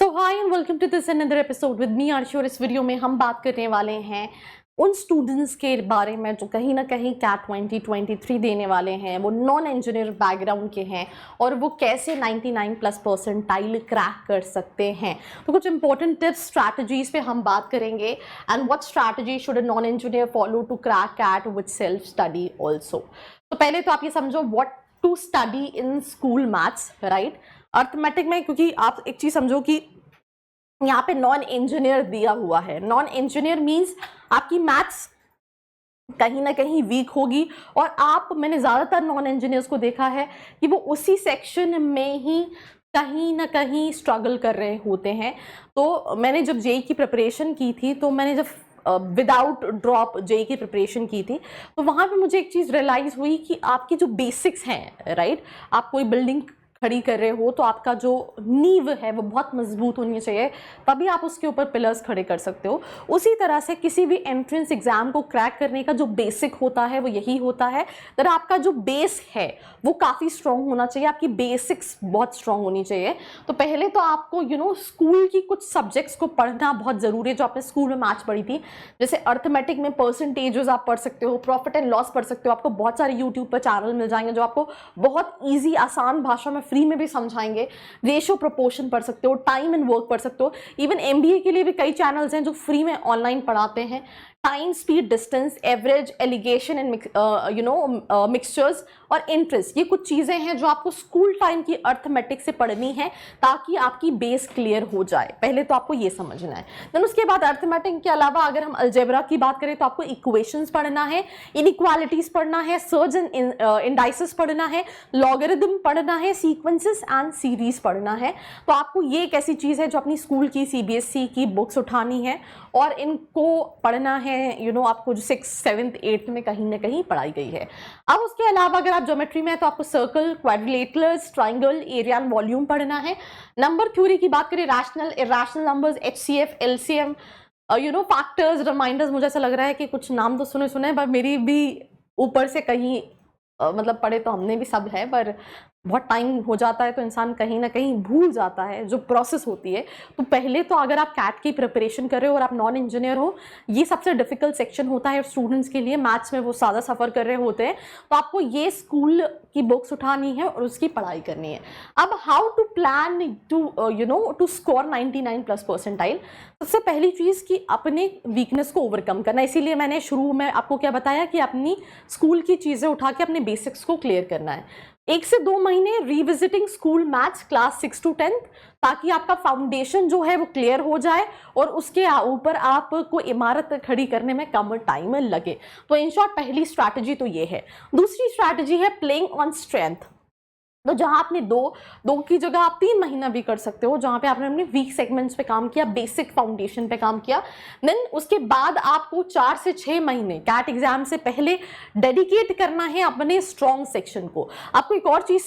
So hi and welcome to this another episode with me Aarshi. और इस video में हम बात करने वाले हैं उन स्टूडेंट्स के बारे में जो कहीं ना कहीं कैट 2023 देने वाले हैं, वो नॉन इंजीनियर बैकग्राउंड के हैं और वो कैसे 99+ परसेंटाइल क्रैक कर सकते हैं। तो कुछ इंपॉर्टेंट टिप्स स्ट्रैटेजीज पे हम बात करेंगे and what strategy should a non engineer follow to crack CAT with self study also. तो पहले तो आप ये समझो what to study in school maths, right. Arithmetic में, क्योंकि आप एक चीज समझो कि यहाँ पे नॉन इंजीनियर दिया हुआ है। नॉन इंजीनियर मींस आपकी मैथ्स कहीं ना कहीं वीक होगी और मैंने ज़्यादातर नॉन इंजीनियर्स को देखा है कि वो उसी सेक्शन में ही कहीं ना कहीं स्ट्रगल कर रहे होते हैं। तो मैंने जब जेई की प्रिपरेशन की थी, तो मैंने जब विदाउट ड्रॉप जेई की प्रिपरेशन की थी, तो वहाँ पे मुझे एक चीज़ रियलाइज़ हुई कि आपकी जो बेसिक्स हैं, राइट, आप कोई बिल्डिंग खड़ी कर रहे हो तो आपका जो नींव है वो बहुत मजबूत होनी चाहिए, तभी आप उसके ऊपर पिलर्स खड़े कर सकते हो। उसी तरह से किसी भी एंट्रेंस एग्जाम को क्रैक करने का जो बेसिक होता है वो यही होता है। तर आपका जो बेस है वो काफ़ी स्ट्रॉन्ग होना चाहिए, आपकी बेसिक्स बहुत स्ट्रॉन्ग होनी चाहिए। तो पहले तो आपको स्कूल की कुछ सब्जेक्ट्स को पढ़ना बहुत ज़रूरी है जो आपने स्कूल में मैथ्स पढ़ी थी। जैसे अर्थमेटिक में परसेंटेजेस आप पढ़ सकते हो, प्रॉफिट एंड लॉस पढ़ सकते हो। आपको बहुत सारे यूट्यूब पर चैनल मिल जाएंगे जो आपको बहुत ईजी आसान भाषा में फ्री में भी समझाएंगे। रेशियो प्रोपोर्शन पढ़ सकते हो, टाइम एंड वर्क पढ़ सकते हो। इवन एमबीए के लिए भी कई चैनल्स हैं जो फ्री में ऑनलाइन पढ़ाते हैं। Time, speed, distance, average, alligation and mixtures और इंटरेस्ट, ये कुछ चीज़ें हैं जो आपको स्कूल टाइम की अर्थमेटिक से पढ़नी है ताकि आपकी बेस क्लियर हो जाए। पहले तो आपको ये समझना है। देन उसके बाद अर्थमेटिक के अलावा अगर हम अलजेब्रा की बात करें तो आपको इक्वेशंस पढ़ना है, इनइक्वालिटीज पढ़ना है, सर्ज एंड इंडाइसेस पढ़ना है, लॉगरिथम पढ़ना है, सीक्वेंसेस एंड सीरीज पढ़ना है। तो आपको ये एक ऐसी चीज़ है जो अपनी स्कूल की सीबीएसई की बुक्स उठानी है और इनको पढ़ना है। आपको जो 6th, 7th, 8th में कहीं ना कहीं पढ़ाई गई है। अब उसके अलावा अगर आप ज्योमेट्री में है तो आपको circle, quadrilaterals, triangle, area and volume पढ़ना है। नंबर थ्योरी की बात करें, rational, irrational numbers, HCF, LCM, factors, reminders. मुझे ऐसा लग रहा है कि कुछ नाम तो सुने पर मेरी भी ऊपर से कहीं मतलब पढ़े तो हमने भी सब है, पर बहुत टाइम हो जाता है तो इंसान कहीं ना कहीं भूल जाता है जो प्रोसेस होती है। तो पहले तो अगर आप कैट की प्रिपरेशन कर रहे हो और आप नॉन इंजीनियर हो, ये सबसे डिफिकल्ट सेक्शन होता है स्टूडेंट्स के लिए। मैथ्स में वो ज़्यादा सफ़र कर रहे होते हैं, तो आपको ये स्कूल की बुक्स उठानी है और उसकी पढ़ाई करनी है। अब how to plan to score 99+ percentile. सबसे पहली चीज़ कि अपने वीकनेस को ओवरकम करना। इसीलिए मैंने शुरू में आपको क्या बताया कि अपनी स्कूल की चीज़ें उठा के अपने बेसिक्स को क्लियर करना है। 1 से 2 महीने revisiting school maths class 6 to 10, ताकि आपका फाउंडेशन जो है वो क्लियर हो जाए और उसके ऊपर आपको इमारत खड़ी करने में कम टाइम लगे। तो इन शॉर्ट पहली स्ट्रैटेजी तो ये है। दूसरी स्ट्रैटेजी है प्लेइंग ऑन स्ट्रेंथ। तो जहां आपने दो की जगह आप 3 महीना भी कर सकते हो, जहां पे आपने अपने वीक सेगमेंट्स पे काम किया, बेसिक फाउंडेशन पे काम किया। देन उसके बाद आपको 4 से 6 महीने कैट एग्जाम से पहले डेडिकेट करना है अपने स्ट्रॉन्ग सेक्शन को। आपको एक और चीज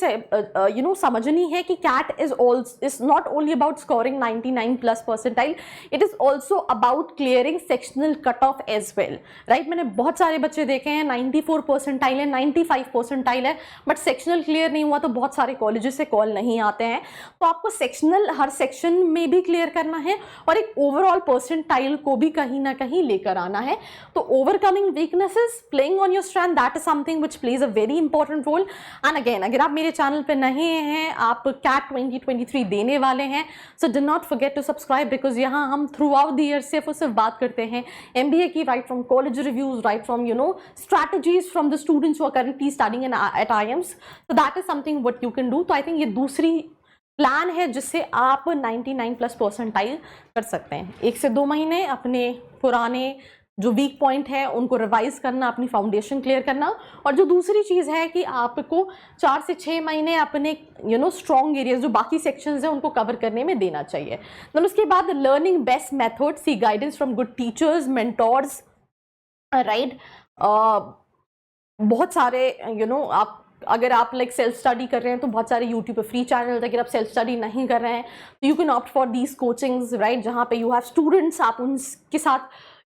समझनी है कि CAT is not only about scoring 99+ percentile, it is also about clearing sectional cut off as well, right. मैंने बहुत सारे बच्चे देखे हैं 94 परसेंटाइल है, 95 परसेंटाइल है, बट सेक्शनल क्लियर नहीं हुआ तो बहुत सारे कॉलेजेस से कॉल नहीं आते हैं। तो आपको सेक्शनल हर सेक्शन में भी क्लियर करना है और एक ओवरऑल परसेंटाइल को भी कहीं ना कहीं लेकर आना है। तो overcoming weaknesses, playing on your strength, that is something which plays a very important role. And again, अगर आप मेरे चैनल पे नहीं हैं, आप कैट 2023 देने वाले हैं, so do not forget to subscribe, because यहाँ हम थ्रू आउट द ईयर सिर्फ और सिर्फ बात करते हैं एमबीए की, right from college reviews, right from strategies from the students who are currently studying at IIMs. So that is something what you can do. तो आई थिंक ये दूसरी प्लान है जिससे आप 99+ परसेंटाइल कर सकते हैं। 1 से 2 महीने अपने पुराने जो वीक पॉइंट है उनको रिवाइज करना, अपनी फाउंडेशन क्लियर करना। और जो दूसरी चीज़ है कि आपको 4 से 6 महीने अपने स्ट्रॉन्ग एरियाज जो बाकी सेक्शंस हैं उनको कवर करने में देना चाहिए। देन उसके बाद learning best method, see guidance from good teachers, mentors, right. बहुत सारे अगर आप सेल्फ स्टडी कर रहे हैं तो बहुत सारे यूट्यूब पे फ्री चैनल, अगर आप सेल्फ स्टडी नहीं कर रहे हैं तो you can opt for these coachings, right, जहाँ पे यू हैव स्टूडेंट्स, आप उनके साथ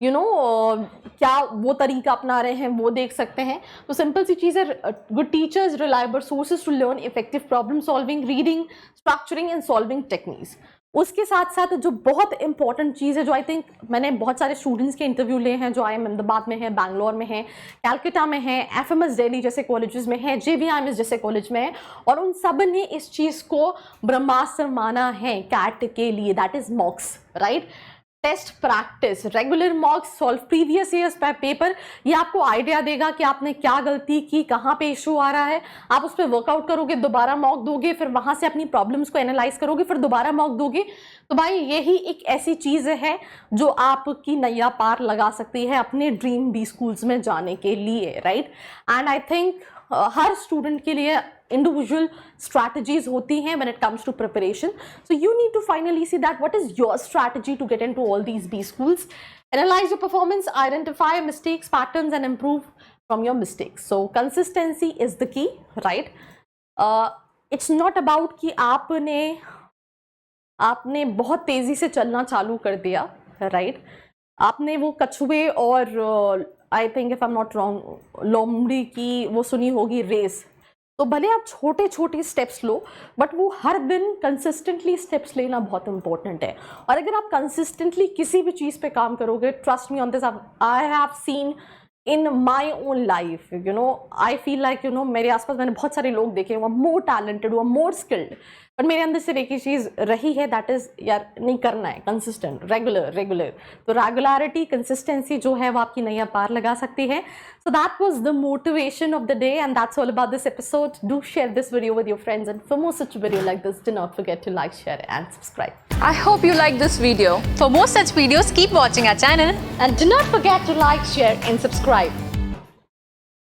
क्या वो तरीका अपना रहे हैं वो देख सकते हैं। तो सिंपल सी चीज़ है, good teachers, reliable sources to learn, effective problem solving, reading, structuring and solving techniques. उसके साथ साथ जो बहुत इंपॉर्टेंट चीज़ है, जो आई थिंक मैंने बहुत सारे स्टूडेंट्स के इंटरव्यू लिए हैं, जो IIM अहमदाबाद में है, बैंगलोर में है, कैलकाटा में है, FMS दिल्ली जैसे कॉलेजेस में है, JBIMS जैसे कॉलेज में है, और उन सब ने इस चीज़ को ब्रह्मास्त्र माना है कैट के लिए, that is mocks, right. Test practice, regular mocks, solve previous years paper, ये आपको आइडिया देगा कि आपने क्या गलती की, कहाँ पे इशू आ रहा है। आप उस पर वर्कआउट करोगे, दोबारा मॉक दोगे, फिर वहां से अपनी प्रॉब्लम्स को एनालाइज करोगे, फिर दोबारा मॉक दोगे। तो भाई यही एक ऐसी चीज़ है जो आपकी नैया पार लगा सकती है अपने ड्रीम बी स्कूल्स में जाने के लिए, right. And I think her student के लिए individual strategies होती हैं when it comes to preparation. So you need to finally see that what is your strategy to get into all these B schools. Analyze your performance, identify mistakes, patterns, and improve from your mistakes. So consistency is the key, right? It's not about कि आपने बहुत तेजी से चलना चालू कर दिया, right? आपने वो कछुए और I think if I am not wrong लोमड़ी की वो सुनी होगी रेस, तो भले आप छोटे छोटे स्टेप्स लो, बट वो हर दिन कंसिस्टेंटली स्टेप्स लेना बहुत इंपॉर्टेंट है। और अगर आप कंसिस्टेंटली किसी भी चीज़ पे काम करोगे, trust me on this, I have seen in my own life, you know, I feel like, you know, मेरे आसपास मैंने बहुत सारे लोग देखे, वो मोर टैलेंटेड, वो मोर स्किल्ड, बट मेरे अंदर सिर्फ एक ही चीज़ रही है, दैट इज़ यार नहीं करना है, कंसिस्टेंट, रेगुलर। तो रेगुलरिटी, कंसिस्टेंसी जो है वो आपकी नैया पार लगा सकती है। So that was the motivation of the day, and that's all about this episode. Do share this video with your friends, and for more such video like this, do not forget to like, share and subscribe. I hope you liked this video. For more such videos, keep watching our channel. And do not forget to like, share and subscribe.